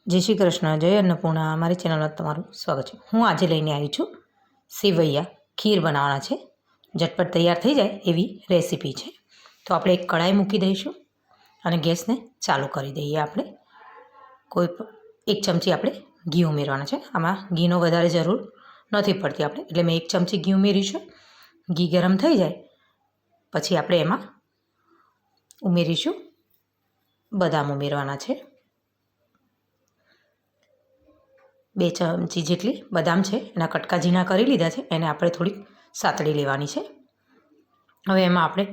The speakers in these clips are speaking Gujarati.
જય શ્રી કૃષ્ણ, જય અન્નપૂર્ણા. મારી ચેનલમાં તમારું સ્વાગત છે. હું આજે લઈને આવી છું સેવૈયા ખીર બનાવવાના છે. ઝટપટ તૈયાર થઈ જાય એવી રેસીપી છે. તો આપણે એક કઢાઈ મૂકી દઈશું અને ગેસને ચાલુ કરી દઈએ. આપણે એક ચમચી આપણે ઘી ઉમેરવાના છે. આમાં ઘીનો વધારે જરૂર નથી પડતી આપણે, એટલે મેં એક ચમચી ઘી ઉમેરીશું. ઘી ગરમ થઈ જાય પછી આપણે એમાં ઉમેરીશું બદામ ઉમેરવાના છે. 2 ચમચી જેટલી બદામ છે, એના કટકા ઝીણા કરી લીધા છે. એને આપણે થોડીક સાતળી લેવાની છે. હવે એમાં આપણે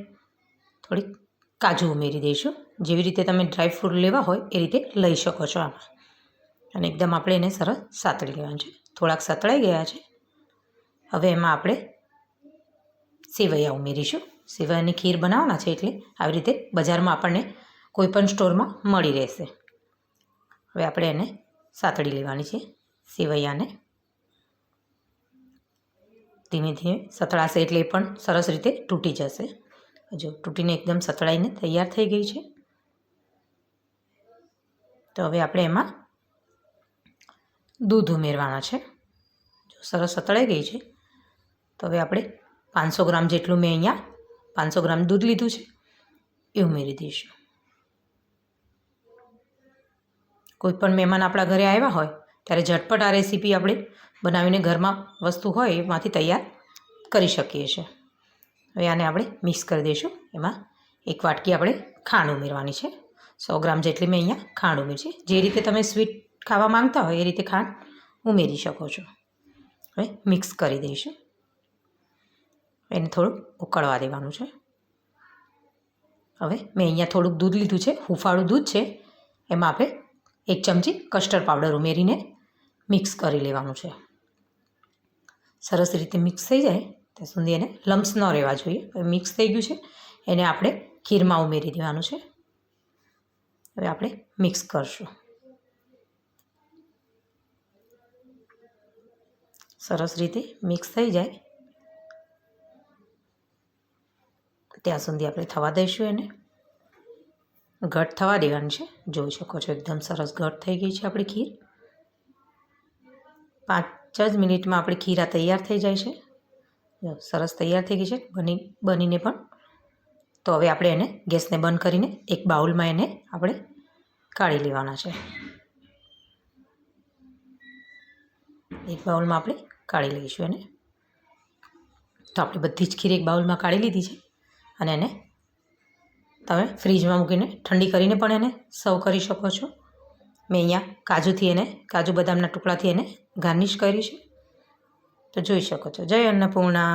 થોડીક કાજુ ઉમેરી દઈશું. જેવી રીતે તમે ડ્રાયફ્રૂટ લેવા હોય એ રીતે લઈ શકો છો આમાં. અને એકદમ આપણે એને સરસ સાતળી લેવાનું છે. થોડાક સાતળાઈ ગયા છે. હવે એમાં આપણે સેવૈયા ઉમેરીશું. સેવૈયાની ખીર બનાવવાના છે એટલે આવી રીતે બજારમાં આપણને કોઈપણ સ્ટોરમાં મળી રહેશે. હવે આપણે એને સાતળી લેવાની છે. સેવૈયાને ધીમે ધીમે સતળાશે એટલે એ પણ સરસ રીતે તૂટી જશે. જો તૂટીને એકદમ સતળાઈને તૈયાર થઈ ગઈ છે. તો હવે આપણે એમાં દૂધ ઉમેરવાના છે. જો સરસ સતળાઈ ગઈ છે તો હવે આપણે 500 ગ્રામ જેટલું મેં અહીંયા 500 ગ્રામ દૂધ લીધું છે એ ઉમેરી દઈશું. કોઈ પણ મહેમાન આપણા ઘરે આવ્યા હોય ત્યારે ઝટપટ આ રેસીપી આપણે બનાવીને ઘરમાં વસ્તુ હોય એમાંથી તૈયાર કરી શકીએ છીએ. હવે આને આપણે મિક્સ કરી દઈશું. એમાં 1 વાટકી આપણે ખાંડ ઉમેરવાની છે. 100 ગ્રામ જેટલી મેં અહીંયા ખાંડ ઉમેરી છે. જે રીતે તમે સ્વીટ ખાવા માંગતા હોય એ રીતે ખાંડ ઉમેરી શકો છો. હવે મિક્સ કરી દઈશું. એને થોડું ઉકળવા દેવાનું છે. હવે મેં અહીંયા થોડુંક દૂધ લીધું છે, હુંફાળું દૂધ છે. એમાં આપણે 1 ચમચી કસ્ટર્ડ પાવડર ઉમેરીને મિક્સ કરી લેવાનું છે. સરસ રીતે મિક્સ થઈ જાય ત્યાં સુધી એને લમ્સ ન રહેવા જોઈએ. હવે મિક્સ થઈ ગયું છે, એને આપણે ખીરમાં ઉમેરી દેવાનું છે. હવે આપણે મિક્સ કરશું. સરસ રીતે મિક્સ થઈ જાય ત્યાં સુધી આપણે થવા દઈશું. એને ઘટ થવા દેવાની છે. જોઈ શકો છો એકદમ સરસ ઘટ થઈ ગઈ છે આપણી ખીર. 5 જ મિનિટમાં આપણી ખીર આ તૈયાર થઈ જાય છે. સરસ તૈયાર થઈ ગઈ છે બનીને પણ. તો હવે આપણે એને ગેસને બંધ કરીને એક બાઉલમાં એને આપણે કાઢી લેવાના છે. એક બાઉલમાં આપણે કાઢી લઈશું એને. તો આપણે બધી જ ખીર એક બાઉલમાં કાઢી લીધી છે અને એને તમે ફ્રીજમાં મૂકીને ઠંડી કરીને પણ એને સર્વ કરી શકો છો. મેં અહીંયા કાજુ બદામના ટુકડાથી એને ગાર્નિશ કરી છે. તો જોઈ શકો છો. જય અન્નપૂર્ણા.